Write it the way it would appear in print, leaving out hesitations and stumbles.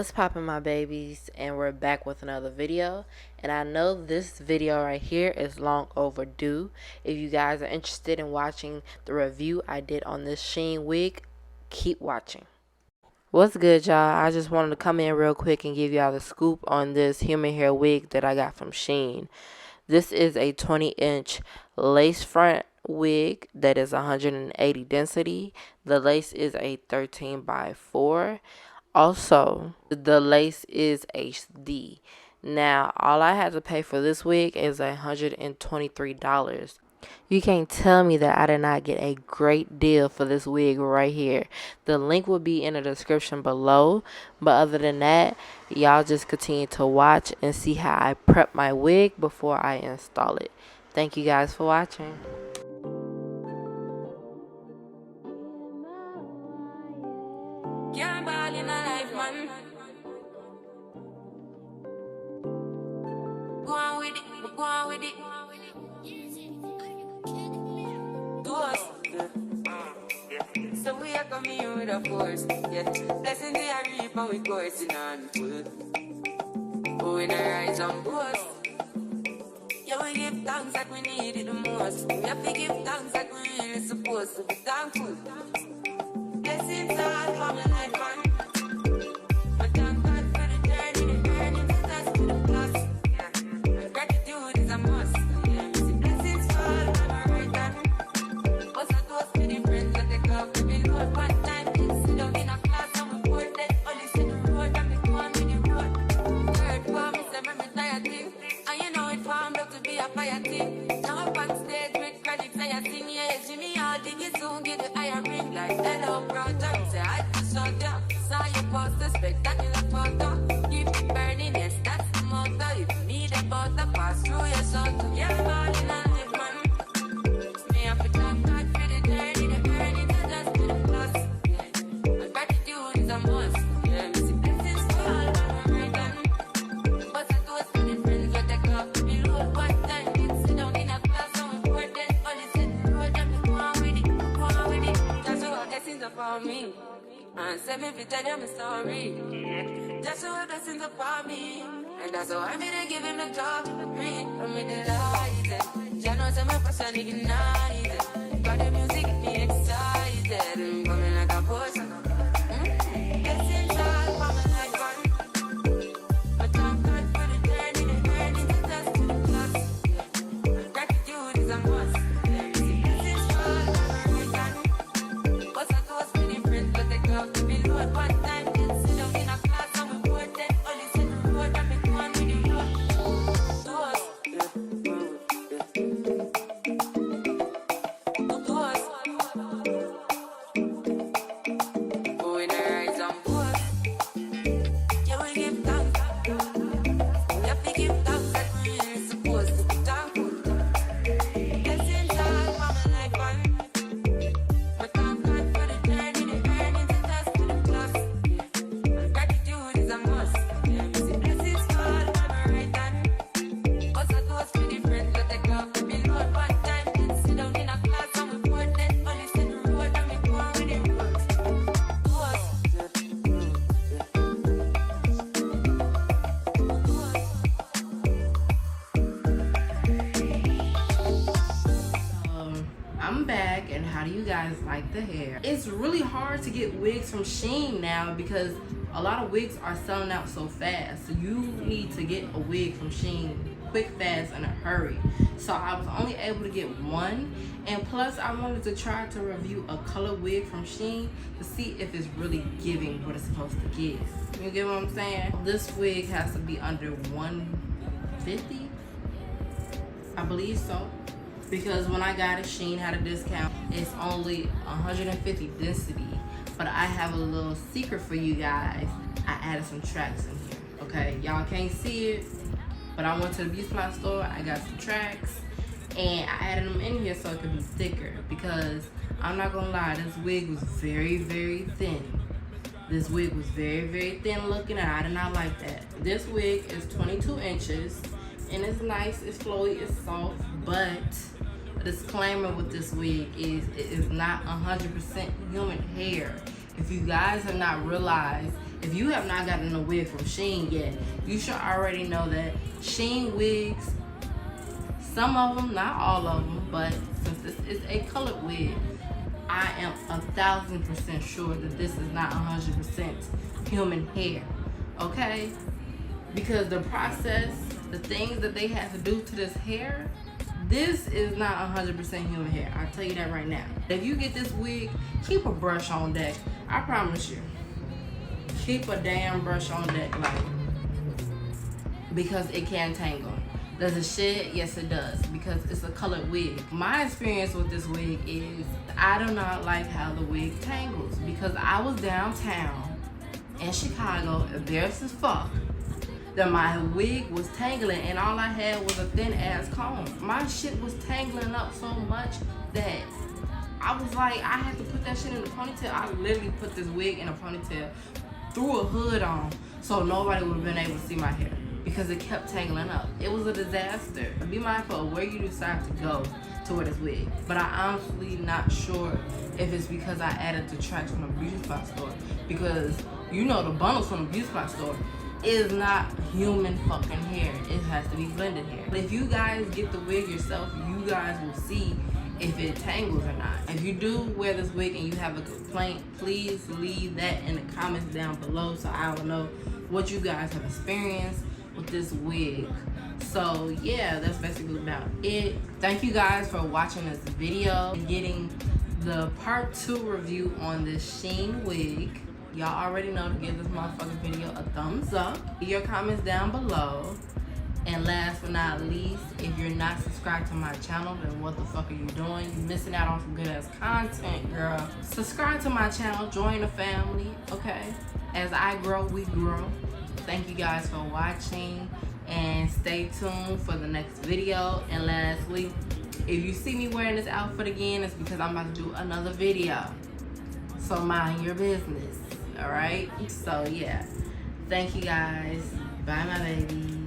What's poppin', my babies, and we're back with another video. And I know this video right here is long overdue. If you guys are interested in watching the review I did on this Shein wig, keep watching. What's good, y'all? I just wanted to come in real quick and give y'all the scoop on this human hair wig that I got from Shein. This is a 20-inch lace front wig that is 180 density. The lace is a 13 by 4. Also, the lace is HD. Now, all I had to pay for this wig is $123. You can't tell me that I did not get a great deal for this wig right here. The link will be in the description below. But other than that, y'all just continue to watch and see how I prep my wig before I install it. Thank you guys for watching. Can't ball in a life, man. Go on with it, go on with it. Do us. So we are coming here with a force. Yeah. Blessing they are reap and we coursing on full. Oh, we not rise on boast. Yeah, we give thanks like we need it the most. We have to give thanks like we really supposed to be thankful. Blessings all for my life, man. But thank God for the journey, the earnings, the task to the plus. Yeah. Gratitude is a must. Yeah. See, blessings fall on my right hand. What's a toast to the friends that take off the bill road one time? Kids sit down in a class and we board then only see the road and we go on with the road. Word for me, say me tired thing. And you know it formed up to be a fire team. Now up on stage with credits and you sing, yeah, Jimmy, I'll dig it soon, get the iron ring like hello, brother. Say I just saw ya, saw your poster, spectacular photo. Keep it burning, yes, that's the motto. If you need a butter, pass through your soul to get ball in a life, man. Me have to thank God for the journey, the earning, the just to the plus. Yeah. And gratitude is a must. Yeah, me see blessings fall on my right hand. But I toast to the friends that take off the bill road one time. Kids sit down in a class and we board then only see the road and we go on with it, go on with it. That's what blessings are for me. And send me to tell you my story. That's what blessings are for me. And that's how I'm gonna give him the job for free. I'm in the light. You know some of us are ignited. Got the music get me excited. I'm coming like a person. Blessings all for my life, man. But thank God for the journey, the earnings, the task to the plus. Gratitude is a must. Blessings fall on my right hand. What's a toast to the friends that take off the bill road one time? Kids sit down in a class and we board then only see the road and we go on with the road. To us. To us. Oh, we not rise and boast. Yeah, we give thanks. We have to give thanks like we really supposed to be thankful. Blessings all for my life, man. But thank God for the journey, the earnings, the task to the plus. Gratitude is a must. Yeah, me see blessings fall on my right hand. What's a toast to the friends that take off the bill road one time? Kids sit down in a class and we board then only see the road and we go on with the road. To us. I'm back, and how do you guys like the hair? It's really hard to get wigs from Shein now because a lot of wigs are selling out so fast. So you need to get a wig from Shein quick, fast, in a hurry. So I was only able to get one, and plus I wanted to try to review a color wig from Shein to see if it's really giving what it's supposed to give. You get what I'm saying? This wig has to be under 150, I believe so. Because when I got it, Shein had a discount. It's only 150 density. But I have a little secret for you guys. I added some tracks in here. Okay, y'all can't see it, but I went to the beauty supply store. I got some tracks, and I added them in here so it could be thicker. Because I'm not gonna lie, this wig was very, very thin. This wig was very, very thin looking, and I did not like that. This wig is 22 inches, and it's nice, it's flowy, it's soft, but a disclaimer with this wig is it is not 100% human hair. If you guys have not realized, If you have not gotten a wig from Shein yet, you should already know that Shein wigs, some of them, not all of them, but since this is a colored wig, I am 1,000% sure that this is not 100% human hair, okay? Because the process, the things that they have to do to this hair, this is not 100% human hair. I'll tell you that right now. If you get this wig, keep a brush on deck. I promise you. Keep a damn brush on deck, like, because it can tangle. Does it shed? Yes, it does, because it's a colored wig. My experience with this wig is I do not like how the wig tangles, because I was downtown in Chicago, embarrassed as fuck, that my wig was tangling and all I had was a thin ass comb. My shit was tangling up so much that I was like, I had to put that shit in a ponytail. I literally put this wig in a ponytail, threw a hood on so nobody would have been able to see my hair, because it kept tangling up. It was a disaster. Be mindful of where you decide to go to wear this wig. But I honestly not sure if it's because I added the tracks from the beauty supply store, because you know the bundles from the beauty supply store is not human fucking hair. It has to be blended hair. But if you guys get the wig yourself, you guys will see if it tangles or not. If you do wear this wig and you have a complaint, please leave that in the comments down below so I will know what you guys have experienced with this wig. So yeah, that's basically about it. Thank you guys for watching this video and getting the part 2 review on this Shein wig. Y'all already know to give this motherfucking video a thumbs up. Leave your comments down below. And last but not least, if you're not subscribed to my channel, then what the fuck are you doing? You're missing out on some good ass content, girl. Subscribe to my channel, join the family, okay? As I grow, we grow. Thank you guys for watching, and stay tuned for the next video. And lastly, if you see me wearing this outfit again, it's because I'm about to do another video. So mind your business, all right? So yeah, thank you guys. Bye, my baby.